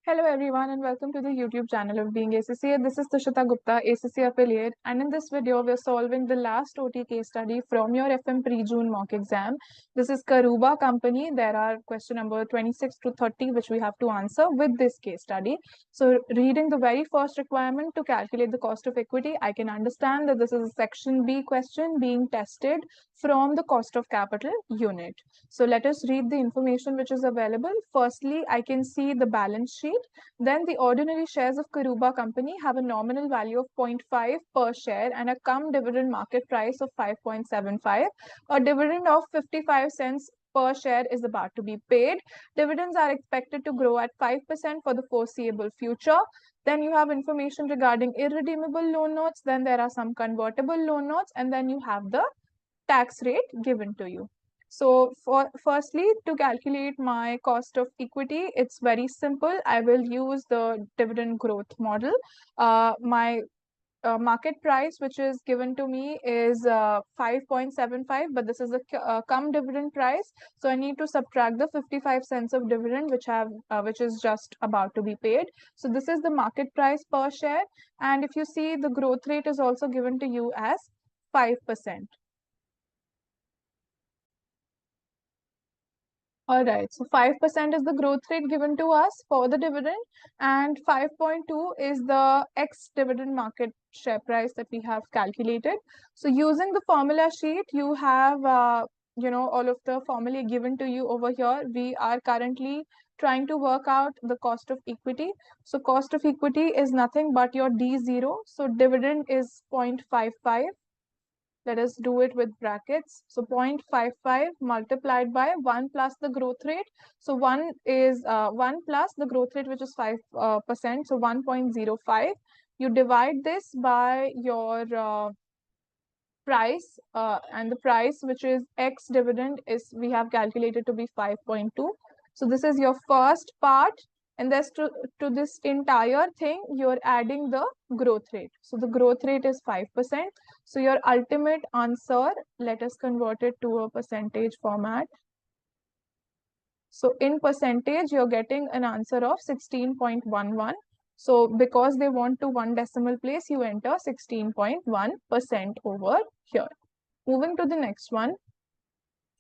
Hello everyone and welcome to the YouTube channel of Being ACCA. This is Tushita Gupta, ACCA affiliate, and in this video we're solving the last OT case study from your FM pre-June mock exam. This is Karooba company. There are question number 26 to 30 which we have to answer with this case study. So reading the very first requirement to calculate the cost of equity, I can understand that this is a section B question being tested from the cost of capital unit. So let us read the information which is available. Firstly, I can see the balance sheet. Then the ordinary shares of Karooba company have a nominal value of 0.5 per share and a cum dividend market price of 5.75. A dividend of 55 cents per share is about to be paid. Dividends are expected to grow at 5% for the foreseeable future. Then you have information regarding irredeemable loan notes. Then there are some convertible loan notes, and then you have the tax rate given to you. So firstly, to calculate my cost of equity, it's very simple. I will use the dividend growth model. My market price, which is given to me, is 5.75, but this is a cum dividend price. So I need to subtract the 55 cents of dividend, which is just about to be paid. So this is the market price per share. And if you see, the growth rate is also given to you as 5%. All right, so 5% is the growth rate given to us for the dividend, and 5.2 is the ex-dividend market share price that we have calculated. So using the formula sheet, you have, all of the formulae given to you over here. We are currently trying to work out the cost of equity. So cost of equity is nothing but your D0. So dividend is 0.55. Let us do it with brackets. So 0.55 multiplied by 1 plus the growth rate. So 1 is 1 plus the growth rate, which is 5%. So 1.05. You divide this by your price, and the price, which is X dividend, is we have calculated to be 5.2. So this is your first part. And that's to this entire thing, you're adding the growth rate. So the growth rate is 5%. So your ultimate answer, let us convert it to a percentage format. So in percentage, you're getting an answer of 16.11. So because they want to one decimal place, you enter 16.1% over here. Moving to the next one.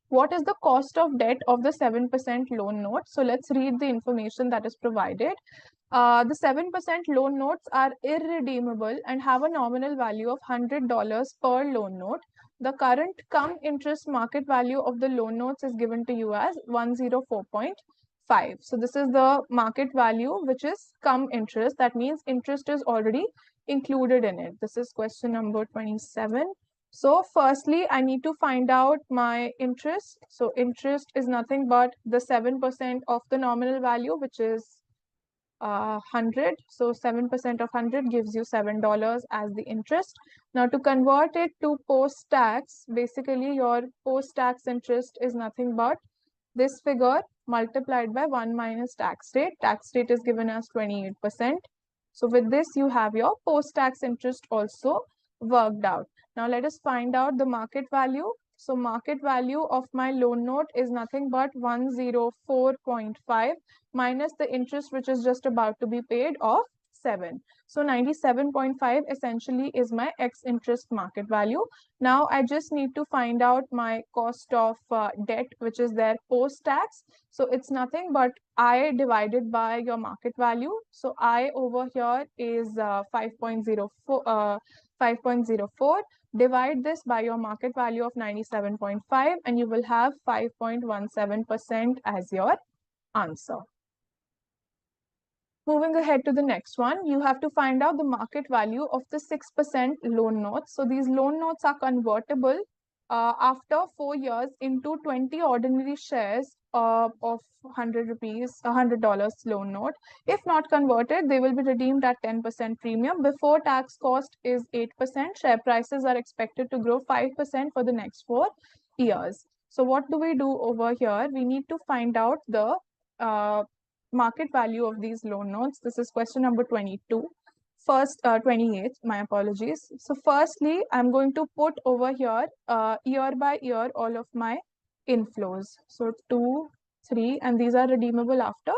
What is the cost of debt of the 7% loan note? So let's read the information that is provided. The 7% loan notes are irredeemable and have a nominal value of $100 per loan note. The current cum interest market value of the loan notes is given to you as 104.5. So this is the market value, which is cum interest. That means interest is already included in it. This is question number 27. So firstly, I need to find out my interest. So interest is nothing but the 7% of the nominal value, which is 100. So 7% of 100 gives you $7 as the interest. Now to convert it to post-tax, basically your post-tax interest is nothing but this figure multiplied by 1 minus tax rate. Tax rate is given as 28%. So with this, you have your post-tax interest also worked out. Now let us find out the market value. So market value of my loan note is nothing but 104.5 minus the interest, which is just about to be paid, of 7. So 97.5 essentially is my X interest market value. Now I just need to find out my cost of debt, which is there post-tax. So it's nothing but I divided by your market value. So I over here is 5.04. 5.04. Divide this by your market value of 97.5 and you will have 5.17% as your answer. Moving ahead to the next one, you have to find out the market value of the 6% loan notes. So these loan notes are convertible after 4 years into 20 ordinary shares of 100 rupees, $100 loan note. If not converted, they will be redeemed at 10% premium. Before tax cost is 8%. Share prices are expected to grow 5% for the next 4 years. So what do we do over here? We need to find out the market value of these loan notes. This is question number 22. First, 28, my apologies. So firstly, I'm going to put over here year by year all of my inflows. So 2, 3, and these are redeemable after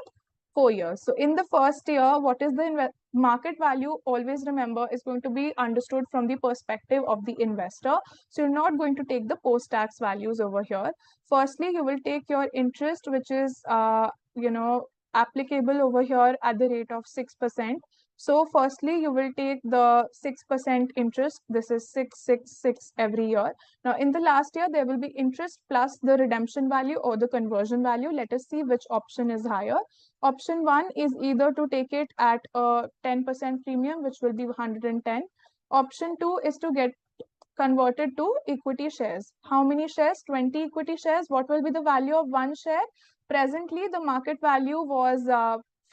4 years. So in the first year, what is the market value? Always remember, is going to be understood from the perspective of the investor. So you're not going to take the post-tax values over here. Firstly, you will take your interest, which is, applicable over here at the rate of 6%. So firstly, you will take the 6% interest. This is 666 every year. Now, in the last year, there will be interest plus the redemption value or the conversion value. Let us see which option is higher. Option 1 is either to take it at a 10% premium, which will be 110. Option 2 is to get converted to equity shares. How many shares? 20 equity shares. What will be the value of one share? Presently, the market value was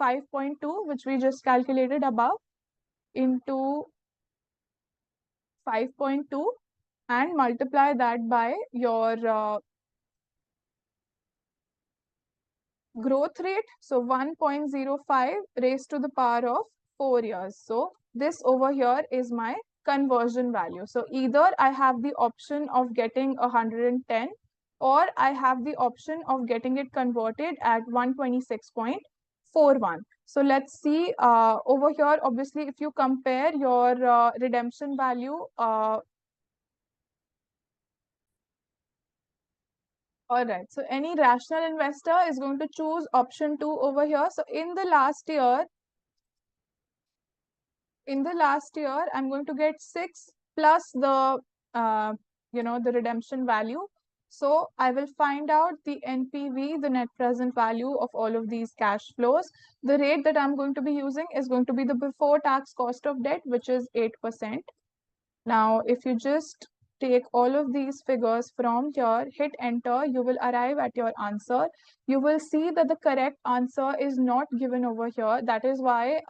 5.2, which we just calculated above, into 5.2 and multiply that by your growth rate. So 1.05 raised to the power of 4 years. So this over here is my conversion value. So either I have the option of getting 110 or I have the option of getting it converted at 126.41. So let's see over here, obviously, if you compare your redemption value, all right, so any rational investor is going to choose option 2 over here. So in the last year, I'm going to get 6 plus the, the redemption value. So I will find out the NPV, the net present value of all of these cash flows. The rate that I'm going to be using is going to be the before tax cost of debt, which is 8%. Now, if you just take all of these figures from here, hit enter, you will arrive at your answer. You will see that the correct answer is not given over here. That is why,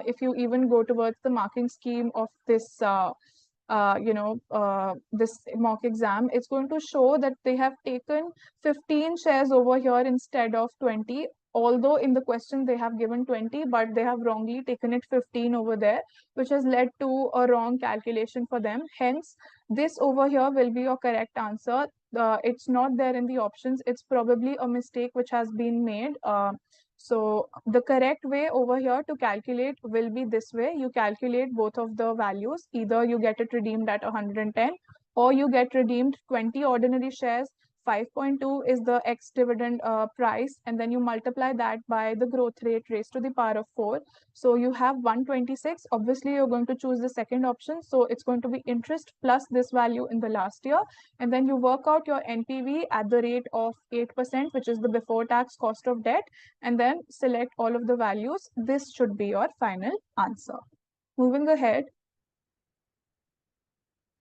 if you even go towards the marking scheme of this, this mock exam, it's going to show that they have taken 15 shares over here instead of 20. Although in the question they have given 20, but they have wrongly taken it 15 over there, which has led to a wrong calculation for them. Hence, this over here will be your correct answer. It's not there in the options. It's probably a mistake which has been made. So the correct way over here to calculate will be this way. You calculate both of the values. Either you get it redeemed at 110 or you get redeemed 20 ordinary shares. 5.2 is the ex-dividend price, and then you multiply that by the growth rate raised to the power of 4. So you have 126. Obviously, you're going to choose the second option. So it's going to be interest plus this value in the last year. And then you work out your NPV at the rate of 8%, which is the before tax cost of debt, and then select all of the values. This should be your final answer. Moving ahead,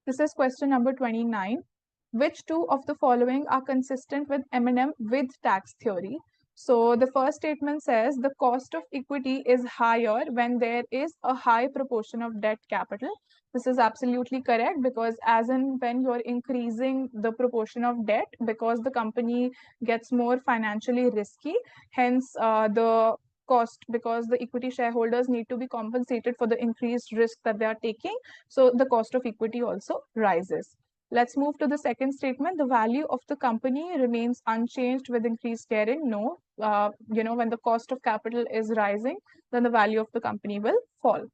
this is question number 29. Which two of the following are consistent with M&M with tax theory? So the first statement says the cost of equity is higher when there is a high proportion of debt capital. This is absolutely correct, because as in when you're increasing the proportion of debt, because the company gets more financially risky, hence the cost, because the equity shareholders need to be compensated for the increased risk that they are taking. So the cost of equity also rises. Let's move to the second statement. The value of the company remains unchanged with increased gearing. No, when the cost of capital is rising, then the value of the company will fall.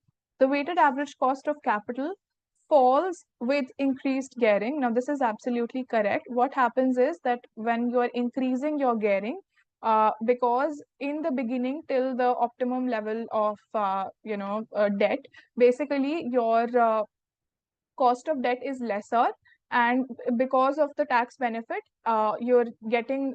The weighted average cost of capital falls with increased gearing. Now, this is absolutely correct. What happens is that when you are increasing your gearing, because in the beginning till the optimum level of debt, basically your cost of debt is lesser, and because of the tax benefit, you're getting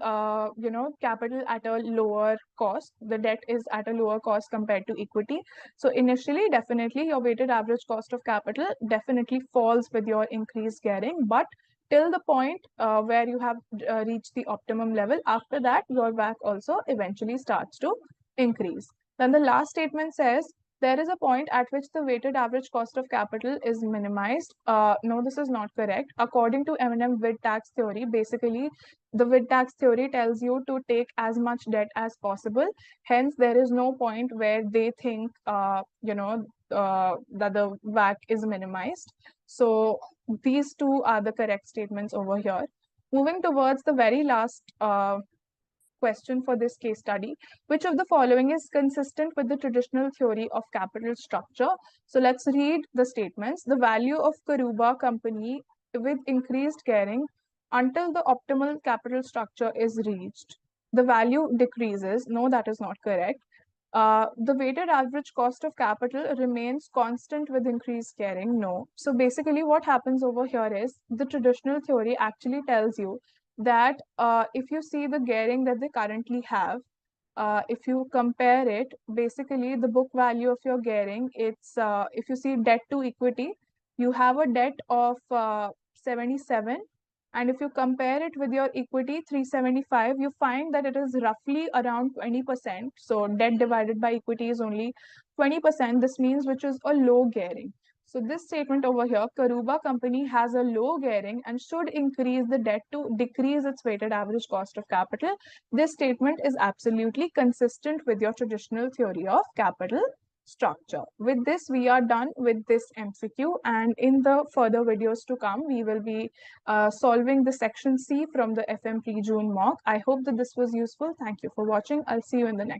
capital at a lower cost. The debt is at a lower cost compared to equity. So initially, definitely your weighted average cost of capital definitely falls with your increased gearing, but till the point where you have reached the optimum level. After that, your WACC also eventually starts to increase. Then the last statement says there is a point at which the weighted average cost of capital is minimized. No, this is not correct. According to M&M with tax theory, basically, the with tax theory tells you to take as much debt as possible. Hence, there is no point where they think, that the WACC is minimized. So these two are the correct statements over here. Moving towards the very last question for this case study. Which of the following is consistent with the traditional theory of capital structure? So let's read the statements. The value of Karooba company with increased gearing until the optimal capital structure is reached. The value decreases. No, that is not correct. The weighted average cost of capital remains constant with increased gearing. No. So basically what happens over here is the traditional theory actually tells you that if you see the gearing that they currently have, if you compare it, basically the book value of your gearing, it's if you see debt to equity, you have a debt of 77, and if you compare it with your equity 375, you find that it is roughly around 20%. So debt divided by equity is only 20%. This means which is a low gearing. So this statement over here, Karooba company has a low gearing and should increase the debt to decrease its weighted average cost of capital. This statement is absolutely consistent with your traditional theory of capital structure. With this, we are done with this MCQ, and in the further videos to come, we will be solving the section C from the FM Pre-June mock. I hope that this was useful. Thank you for watching. I'll see you in the next